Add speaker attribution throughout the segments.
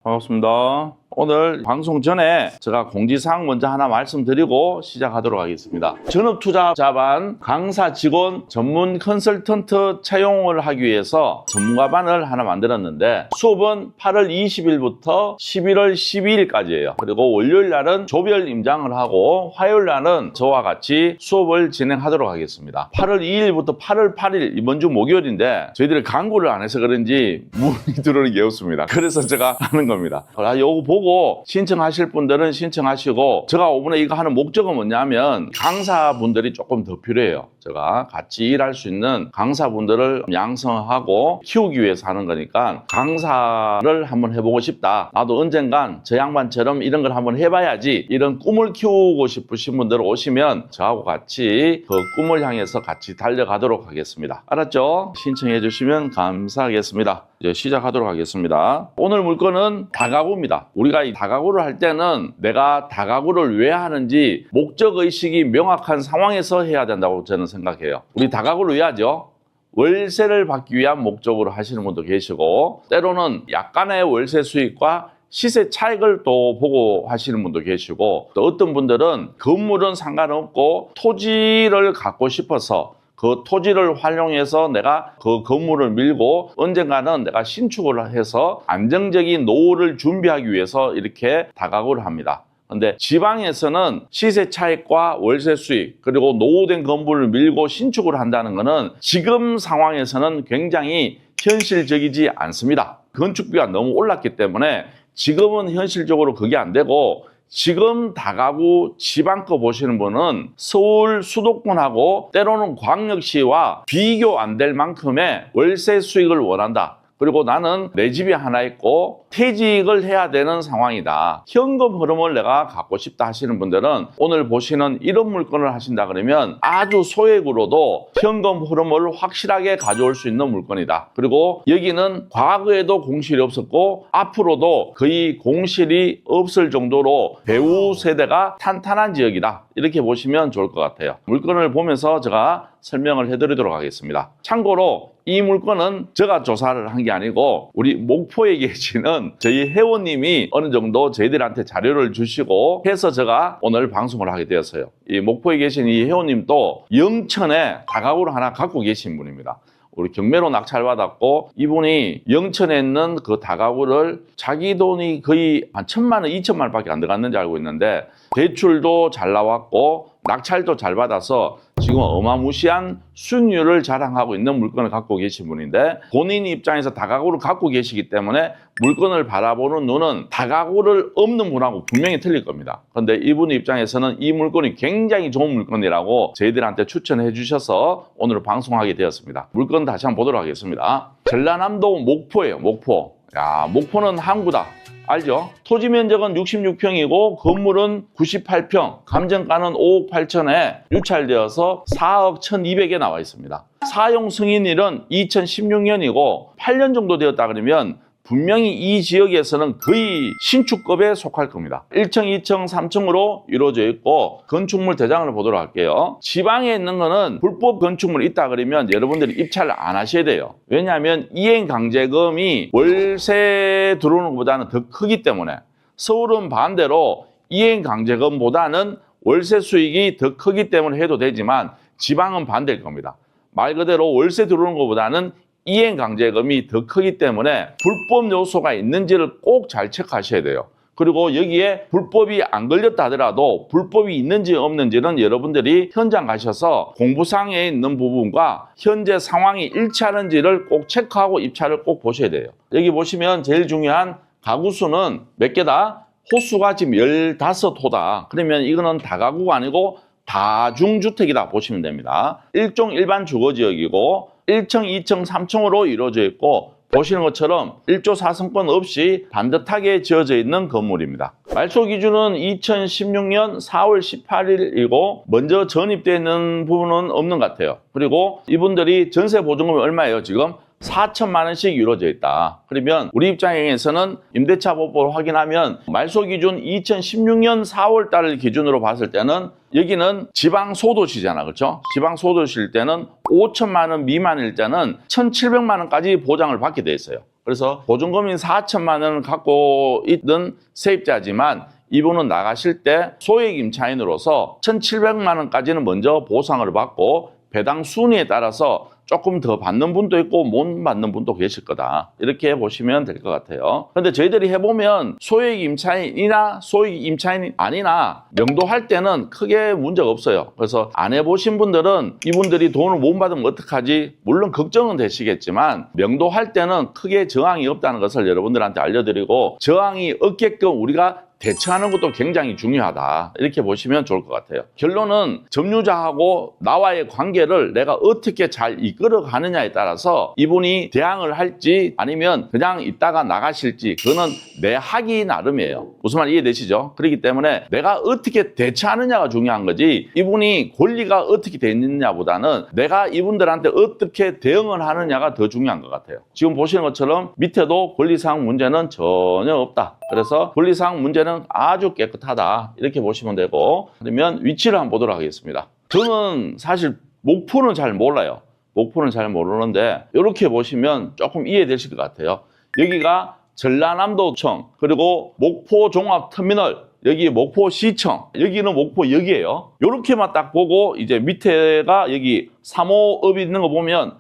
Speaker 1: 반갑습니다. 오늘 방송 전에 제가 공지사항 먼저 하나 말씀드리고 시작하도록 하겠습니다. 전업투자자반 강사 직원 전문 컨설턴트 채용을 하기 위해서 전문가반을 하나 만들었는데 수업은 8월 20일부터 11월 12일까지예요. 그리고 월요일 날은 조별 임장을 하고 화요일 날은 저와 같이 수업을 진행하도록 하겠습니다. 8월 2일부터 8월 8일 이번 주 목요일인데 저희들이 광고를 안 해서 그런지 문의 들어오는 게 없습니다. 그래서 제가 하는 겁니다. 요거 보고 신청하실 분들은 신청하시고, 제가 이번에 이거 하는 목적은 뭐냐면 강사분들이 조금 더 필요해요. 제가 같이 일할 수 있는 강사분들을 양성하고 키우기 위해서 하는 거니까 강사를 한번 해보고 싶다. 나도 언젠간 저 양반처럼 이런 걸 한번 해봐야지. 이런 꿈을 키우고 싶으신 분들 오시면 저하고 같이 그 꿈을 향해서 같이 달려가도록 하겠습니다. 알았죠? 신청해 주시면 감사하겠습니다. 이제 시작하도록 하겠습니다. 오늘 물건은 다가구입니다. 우리가 이 다가구를 할 때는 내가 다가구를 왜 하는지 목적의식이 명확한 상황에서 해야 된다고 저는 생각해요. 우리 다가구를 왜 하죠? 월세를 받기 위한 목적으로 하시는 분도 계시고, 때로는 약간의 월세 수익과 시세 차익을 또 보고 하시는 분도 계시고, 또 어떤 분들은 건물은 상관없고 토지를 갖고 싶어서 그 토지를 활용해서 내가 그 건물을 밀고 언젠가는 내가 신축을 해서 안정적인 노후를 준비하기 위해서 이렇게 다가구를 합니다. 근데 지방에서는 시세 차익과 월세 수익, 그리고 노후된 건물을 밀고 신축을 한다는 것은 지금 상황에서는 굉장히 현실적이지 않습니다. 건축비가 너무 올랐기 때문에 지금은 현실적으로 그게 안 되고, 지금 다가구 지방 거 보시는 분은 서울 수도권하고 때로는 광역시와 비교 안 될 만큼의 월세 수익을 원한다. 그리고 나는 내 집이 하나 있고 퇴직을 해야 되는 상황이다. 현금 흐름을 내가 갖고 싶다 하시는 분들은 오늘 보시는 이런 물건을 하신다 그러면 아주 소액으로도 현금 흐름을 확실하게 가져올 수 있는 물건이다. 그리고 여기는 과거에도 공실이 없었고 앞으로도 거의 공실이 없을 정도로 배우 세대가 탄탄한 지역이다. 이렇게 보시면 좋을 것 같아요. 물건을 보면서 제가 설명을 해드리도록 하겠습니다. 참고로 이 물건은 제가 조사를 한 게 아니고 우리 목포에 계시는 저희 회원님이 어느 정도 저희들한테 자료를 주시고 해서 제가 오늘 방송을 하게 되었어요. 이 목포에 계신 이 회원님도 영천에 다가구를 하나 갖고 계신 분입니다. 우리 경매로 낙찰받았고, 이분이 영천에 있는 그 다가구를 자기 돈이 거의 한 1,000만 원, 2천만 원밖에 안 들어갔는지 알고 있는데 대출도 잘 나왔고 낙찰도 잘 받아서 지금 어마무시한 수익률을 자랑하고 있는 물건을 갖고 계신 분인데, 본인 입장에서 다가구를 갖고 계시기 때문에 물건을 바라보는 눈은 다가구를 없는 분하고 분명히 틀릴 겁니다. 그런데 이분 입장에서는 이 물건이 굉장히 좋은 물건이라고 저희들한테 추천해 주셔서 오늘 방송하게 되었습니다. 물건 다시 한번 보도록 하겠습니다. 전라남도 목포예요. 목포. 야, 목포는 항구다. 알죠? 토지 면적은 66평이고 건물은 98평, 감정가는 5억 8천에 유찰되어서 4억 1,200에 나와 있습니다. 사용 승인일은 2016년이고 8년 정도 되었다 그러면 분명히 이 지역에서는 거의 신축급에 속할 겁니다. 1층, 2층, 3층으로 이루어져 있고, 건축물 대장을 보도록 할게요. 지방에 있는 거는 불법 건축물이 있다 그러면 여러분들이 입찰을 안 하셔야 돼요. 왜냐하면 이행강제금이 월세 들어오는 것보다는 더 크기 때문에. 서울은 반대로 이행강제금보다는 월세 수익이 더 크기 때문에 해도 되지만 지방은 반대일 겁니다. 말 그대로 월세 들어오는 것보다는 이행강제금이 더 크기 때문에 불법 요소가 있는지를 꼭 잘 체크하셔야 돼요. 그리고 여기에 불법이 안 걸렸다 하더라도 불법이 있는지 없는지는 여러분들이 현장 가셔서 공부사항에 있는 부분과 현재 상황이 일치하는지를 꼭 체크하고 입찰을 꼭 보셔야 돼요. 여기 보시면 제일 중요한 가구 수는 몇 개다? 호수가 지금 15호다. 그러면 이거는 다가구가 아니고 다중주택이다 보시면 됩니다. 일종 일반 주거지역이고 1층, 2층, 3층으로 이루어져 있고, 보시는 것처럼 1조 4성권 없이 반듯하게 지어져 있는 건물입니다. 말소 기준은 2016년 4월 18일이고 먼저 전입되어 있는 부분은 없는 것 같아요. 그리고 이분들이 전세 보증금이 얼마예요? 지금 4천만 원씩 이루어져 있다. 그러면 우리 입장에서는 임대차 법을 확인하면 말소 기준 2016년 4월 달을 기준으로 봤을 때는 여기는 지방 소도시잖아. 그렇죠? 지방 소도시일 때는 5천만 원 미만일 때는 1,700만 원까지 보장을 받게 돼 있어요. 그래서 보증금인 4천만 원을 갖고 있던 세입자지만 이분은 나가실 때 소액 임차인으로서 1,700만 원까지는 먼저 보상을 받고 배당 순위에 따라서 조금 더 받는 분도 있고 못 받는 분도 계실 거다. 이렇게 보시면 될 것 같아요. 그런데 저희들이 해보면 소액 임차인이나 소액 임차인이 아니나 명도할 때는 크게 문제가 없어요. 그래서 안 해보신 분들은 이분들이 돈을 못 받으면 어떡하지? 물론 걱정은 되시겠지만 명도할 때는 크게 저항이 없다는 것을 여러분들한테 알려드리고 저항이 없게끔 우리가 대처하는 것도 굉장히 중요하다. 이렇게 보시면 좋을 것 같아요. 결론은 점유자하고 나와의 관계를 내가 어떻게 잘 이끌어 가느냐에 따라서 이분이 대항을 할지 아니면 그냥 있다가 나가실지 그거는 내 하기 나름이에요. 무슨 말 이해되시죠? 그렇기 때문에 내가 어떻게 대처하느냐가 중요한 거지 이분이 권리가 어떻게 돼 있느냐보다는 내가 이분들한테 어떻게 대응을 하느냐가 더 중요한 것 같아요. 지금 보시는 것처럼 밑에도 권리사항 문제는 전혀 없다. 그래서 권리사항 문제는 아주 깨끗하다. 이렇게 보시면 되고 그러면 위치를 한번 보도록 하겠습니다. 저는 사실 목포는 잘 몰라요. 목포는 잘 모르는데 이렇게 보시면 조금 이해되실 것 같아요. 여기가 전라남도청 그리고 목포종합터미널 여기 목포시청 여기는 목포역이에요. 이렇게만 딱 보고 이제 밑에가 여기 3호읍이 있는 거 보면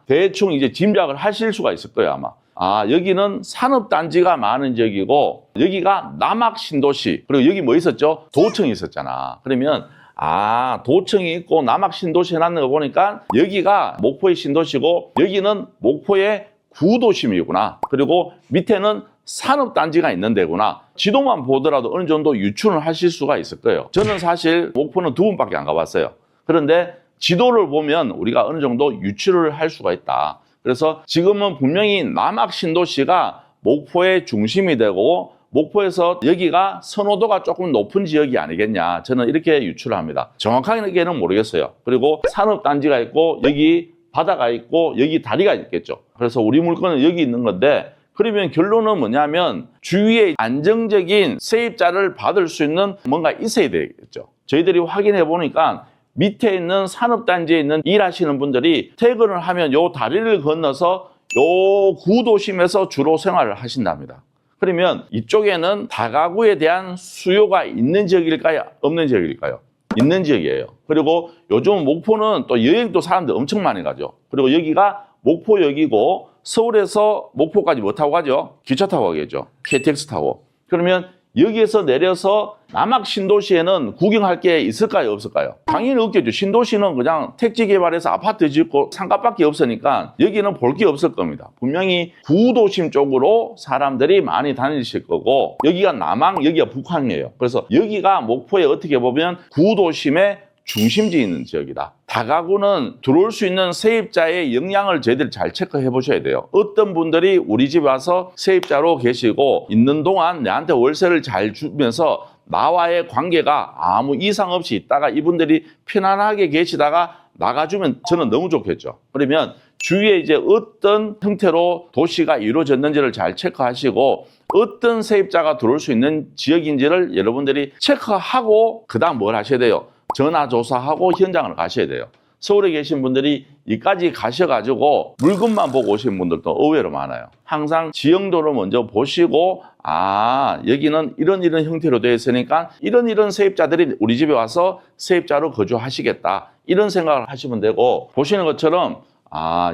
Speaker 1: 대충 이제 짐작을 하실 수가 있을 거예요 아마. 여기는 산업단지가 많은 지역이고 여기가 남학신도시 그리고 여기 뭐 있었죠? 도청이 있었잖아. 그러면 도청이 있고 남학신도시 해놨는 거 보니까 여기가 목포의 신도시고 여기는 목포의 구도심이구나. 그리고 밑에는 산업단지가 있는 데구나. 지도만 보더라도 어느 정도 유추를 하실 수가 있을 거예요. 저는 사실 목포는 2번밖에 안 가봤어요. 그런데 지도를 보면 우리가 어느 정도 유추를 할 수가 있다. 그래서 지금은 분명히 남학신도시가 목포의 중심이 되고 목포에서 여기가 선호도가 조금 높은 지역이 아니겠냐. 저는 이렇게 유추를 합니다. 정확하게는 모르겠어요. 그리고 산업단지가 있고 여기 바다가 있고 여기 다리가 있겠죠. 그래서 우리 물건은 여기 있는 건데 그러면 결론은 뭐냐면 주위에 안정적인 세입자를 받을 수 있는 뭔가 있어야 되겠죠. 저희들이 확인해 보니까 밑에 있는 산업단지에 있는 일하시는 분들이 퇴근을 하면 요 다리를 건너서 요 구도심에서 주로 생활을 하신답니다. 그러면 이쪽에는 다가구에 대한 수요가 있는 지역일까요? 없는 지역일까요? 있는 지역이에요. 그리고 요즘 목포는 또 여행도 사람들 엄청 많이 가죠. 그리고 여기가 목포역이고 서울에서 목포까지 뭐 타고 가죠? 기차 타고 가겠죠. KTX 타고. 그러면 여기에서 내려서 남학신도시에는 구경할 게 있을까요? 없을까요? 당연히 없겠죠. 신도시는 그냥 택지 개발해서 아파트 짓고 상가밖에 없으니까 여기는 볼 게 없을 겁니다. 분명히 구도심 쪽으로 사람들이 많이 다니실 거고 여기가 남항, 여기가 북항이에요. 그래서 여기가 목포에 어떻게 보면 구도심의 중심지에 있는 지역이다. 다가구는 들어올 수 있는 세입자의 역량을 저희들이 잘 체크해 보셔야 돼요. 어떤 분들이 우리 집에 와서 세입자로 계시고 있는 동안 내한테 월세를 잘 주면서 나와의 관계가 아무 이상 없이 있다가 이분들이 편안하게 계시다가 나가주면 저는 너무 좋겠죠. 그러면 주위에 이제 어떤 형태로 도시가 이루어졌는지를 잘 체크하시고 어떤 세입자가 들어올 수 있는 지역인지를 여러분들이 체크하고 그다음 뭘 하셔야 돼요? 전화조사하고 현장을 가셔야 돼요. 서울에 계신 분들이 여기까지 가셔가지고 물건만 보고 오신 분들도 의외로 많아요. 항상 지형도를 먼저 보시고 여기는 이런 형태로 되어 있으니까 이런 세입자들이 우리 집에 와서 세입자로 거주하시겠다. 이런 생각을 하시면 되고 보시는 것처럼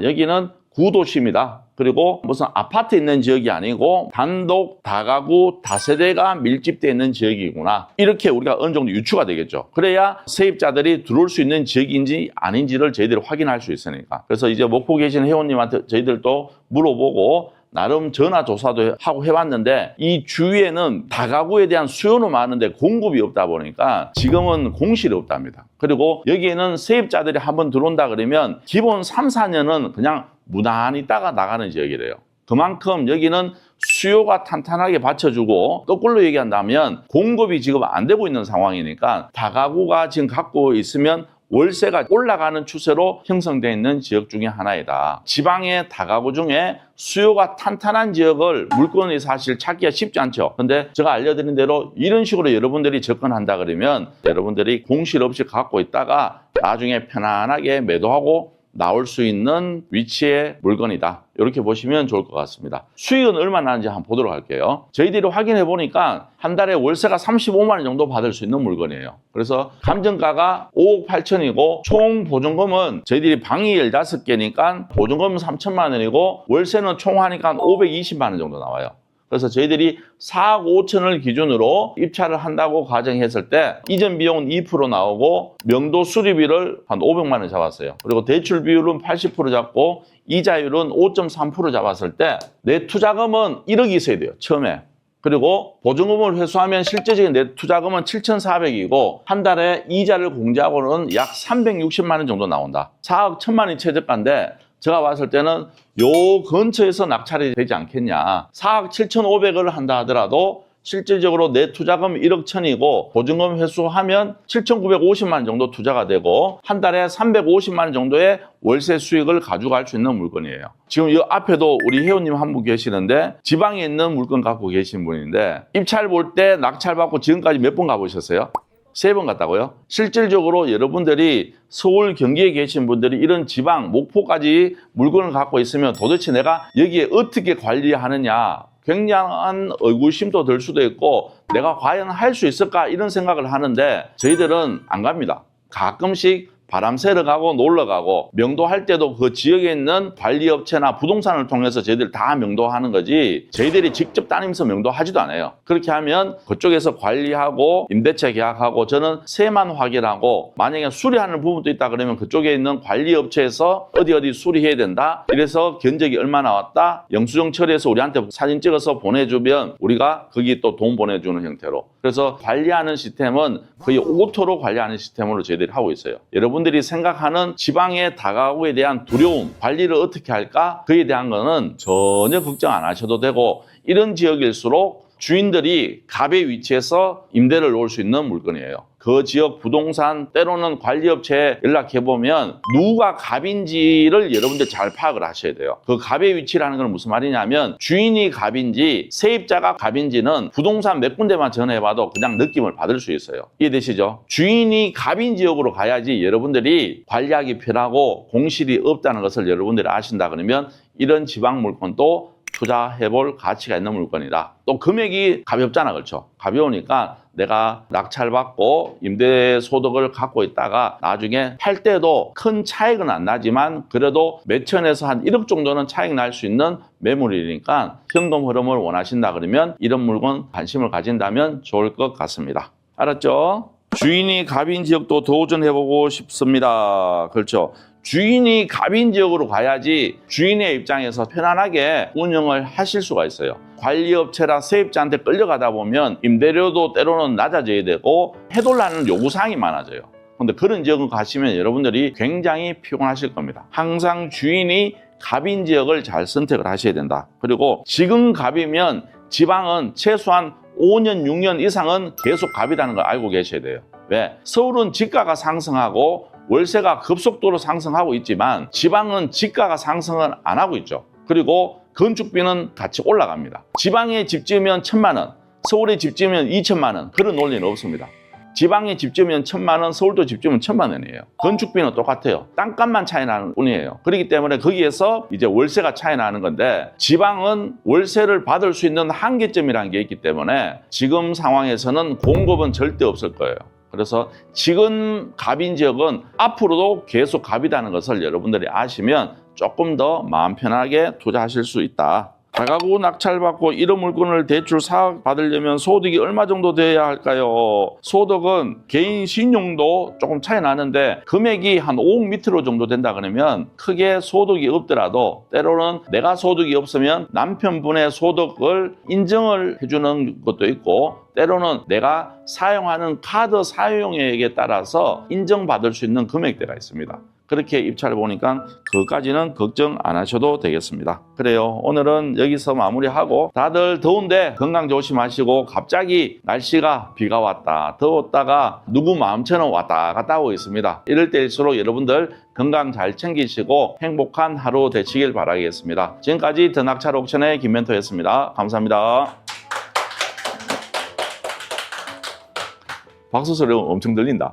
Speaker 1: 여기는 구도심이다. 그리고 무슨 아파트 있는 지역이 아니고 단독 다가구 다세대가 밀집되어 있는 지역이구나. 이렇게 우리가 어느 정도 유추가 되겠죠. 그래야 세입자들이 들어올 수 있는 지역인지 아닌지를 저희들이 확인할 수 있으니까. 그래서 이제 목포 계신 회원님한테 저희들도 물어보고 나름 전화조사도 하고 해봤는데 이 주위에는 다가구에 대한 수요는 많은데 공급이 없다 보니까 지금은 공실이 없답니다. 그리고 여기에는 세입자들이 한번 들어온다 그러면 기본 3, 4년은 그냥 무난히 있다가 나가는 지역이래요. 그만큼 여기는 수요가 탄탄하게 받쳐주고 거꾸로 얘기한다면 공급이 지금 안 되고 있는 상황이니까 다가구가 지금 갖고 있으면 월세가 올라가는 추세로 형성되어 있는 지역 중에 하나이다. 지방의 다가구 중에 수요가 탄탄한 지역을 물건이 사실 찾기가 쉽지 않죠. 근데 제가 알려드린 대로 이런 식으로 여러분들이 접근한다 그러면 여러분들이 공실 없이 갖고 있다가 나중에 편안하게 매도하고 나올 수 있는 위치의 물건이다. 이렇게 보시면 좋을 것 같습니다. 수익은 얼마나 나는지 한번 보도록 할게요. 저희들이 확인해 보니까 한 달에 월세가 35만 원 정도 받을 수 있는 물건이에요. 그래서 감정가가 5억 8천이고 총 보증금은 저희들이 방이 15개니까 보증금은 3천만 원이고 월세는 총 하니까 520만 원 정도 나와요. 그래서 저희들이 4억 5천을 기준으로 입찰을 한다고 가정했을 때 이전 비용은 2% 나오고 명도 수리비를 한 500만 원 잡았어요. 그리고 대출 비율은 80% 잡고 이자율은 5.3% 잡았을 때 내 투자금은 1억이 있어야 돼요. 처음에. 그리고 보증금을 회수하면 실제적인 내 투자금은 7,400이고 한 달에 이자를 공제하고는 약 360만 원 정도 나온다. 4억 1천만 원이 최저가인데 제가 봤을 때는 요 근처에서 낙찰이 되지 않겠냐. 4억 7,500을 한다 하더라도 실질적으로 내 투자금 1억 1천이고 보증금 회수하면 7,950만 원 정도 투자가 되고 한 달에 350만 원 정도의 월세 수익을 가져갈 수 있는 물건이에요. 지금 이 앞에도 우리 회원님 한 분 계시는데 지방에 있는 물건 갖고 계신 분인데 입찰 볼 때 낙찰 받고 지금까지 몇 번 가보셨어요? 3번 갔다고요? 실질적으로 여러분들이 서울, 경기에 계신 분들이 이런 지방, 목포까지 물건을 갖고 있으면 도대체 내가 여기에 어떻게 관리하느냐 굉장한 의구심도 들 수도 있고 내가 과연 할 수 있을까 이런 생각을 하는데 저희들은 안 갑니다. 가끔씩 바람 쐬러 가고 놀러 가고 명도할 때도 그 지역에 있는 관리업체나 부동산을 통해서 저희들 다 명도하는 거지 저희들이 직접 다니면서 명도하지도 않아요. 그렇게 하면 그쪽에서 관리하고 임대차 계약하고 저는 세만 확인하고 만약에 수리하는 부분도 있다 그러면 그쪽에 있는 관리업체에서 어디 수리해야 된다. 이래서 견적이 얼마 나왔다. 영수증 처리해서 우리한테 사진 찍어서 보내주면 우리가 거기 또 돈 보내주는 형태로. 그래서 관리하는 시스템은 거의 오토로 관리하는 시스템으로 저희들이 하고 있어요. 여러분들이 생각하는 지방의 다가구에 대한 두려움, 관리를 어떻게 할까? 그에 대한 거는 전혀 걱정 안 하셔도 되고 이런 지역일수록 주인들이 갑의 위치에서 임대를 놓을 수 있는 물건이에요. 그 지역 부동산 때로는 관리업체에 연락해보면 누가 갑인지를 여러분들 잘 파악을 하셔야 돼요. 그 갑의 위치라는 건 무슨 말이냐면 주인이 갑인지 세입자가 갑인지는 부동산 몇 군데만 전화해봐도 그냥 느낌을 받을 수 있어요. 이해되시죠? 주인이 갑인 지역으로 가야지 여러분들이 관리하기 편하고 공실이 없다는 것을 여러분들이 아신다 그러면 이런 지방 물건도 투자해볼 가치가 있는 물건이다. 또 금액이 가볍잖아, 그렇죠? 가벼우니까 내가 낙찰받고 임대소득을 갖고 있다가 나중에 팔 때도 큰 차익은 안 나지만 그래도 몇천에서 한 1억 정도는 차익 날 수 있는 매물이니까 현금 흐름을 원하신다 그러면 이런 물건 관심을 가진다면 좋을 것 같습니다. 알았죠? 주인이 갑인 지역도 도전해보고 싶습니다. 그렇죠? 주인이 갑인 지역으로 가야지 주인의 입장에서 편안하게 운영을 하실 수가 있어요. 관리업체나 세입자한테 끌려가다 보면 임대료도 때로는 낮아져야 되고 해달라는 요구사항이 많아져요. 근데 그런 지역을 가시면 여러분들이 굉장히 피곤하실 겁니다. 항상 주인이 갑인 지역을 잘 선택을 하셔야 된다. 그리고 지금 갑이면 지방은 최소한 5년, 6년 이상은 계속 갑이라는 걸 알고 계셔야 돼요. 왜? 서울은 지가가 상승하고 월세가 급속도로 상승하고 있지만 지방은 지가가 상승을 안 하고 있죠. 그리고 건축비는 같이 올라갑니다. 지방에 집 지으면 1,000만 원, 서울에 집 지으면 2천만 원 그런 논리는 없습니다. 지방에 집 지으면 1,000만 원, 서울도 집 지으면 1,000만 원이에요. 건축비는 똑같아요. 땅값만 차이 나는 뿐이에요. 그렇기 때문에 거기에서 이제 월세가 차이 나는 건데 지방은 월세를 받을 수 있는 한계점이라는 게 있기 때문에 지금 상황에서는 공급은 절대 없을 거예요. 그래서 지금 갑인 지역은 앞으로도 계속 갑이라는 것을 여러분들이 아시면 조금 더 마음 편하게 투자하실 수 있다. 다가구 낙찰받고 이런 물건을 대출 사업 받으려면 소득이 얼마 정도 돼야 할까요? 소득은 개인 신용도 조금 차이 나는데 금액이 한 5억 밑으로 정도 된다 그러면 크게 소득이 없더라도 때로는 내가 소득이 없으면 남편분의 소득을 인정을 해주는 것도 있고 때로는 내가 사용하는 카드 사용액에 따라서 인정받을 수 있는 금액대가 있습니다. 그렇게 입찰을 보니까 그것까지는 걱정 안 하셔도 되겠습니다. 그래요. 오늘은 여기서 마무리하고 다들 더운데 건강 조심하시고 갑자기 날씨가 비가 왔다 더웠다가 누구 마음처럼 왔다 갔다 하고 있습니다. 이럴 때일수록 여러분들 건강 잘 챙기시고 행복한 하루 되시길 바라겠습니다. 지금까지 더낙찰 옥션의 김멘토였습니다. 감사합니다. 박수 소리 엄청 들린다.